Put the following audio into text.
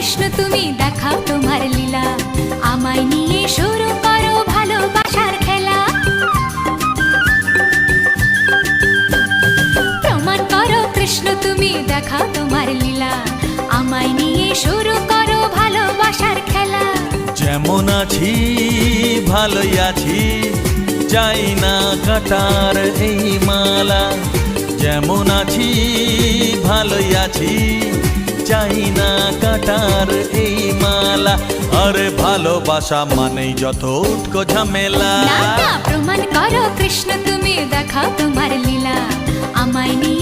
কৃষ্ণ তুমি দেখাও তোমার লীলা, আমায় নিয়ে শুরু করো ভালোবাসার খেলা। প্রমাণ করো কৃষ্ণ তুমি দেখাও তোমার লীলা, আমায় নিয়ে শুরু করো ভালোবাসার খেলা। যেমন আছি ভালোই আছি, চাই না কাটার এই মালা। যেমন আছি ভালোই আছি, চাই না কাটার এই মালা। আরে ভালোবাসা মানেই যত উটকো ঝামেলা। না না, প্রমাণ করো কৃষ্ণ তুমি দেখাও তোমার লীলা, আমায় নিয়ে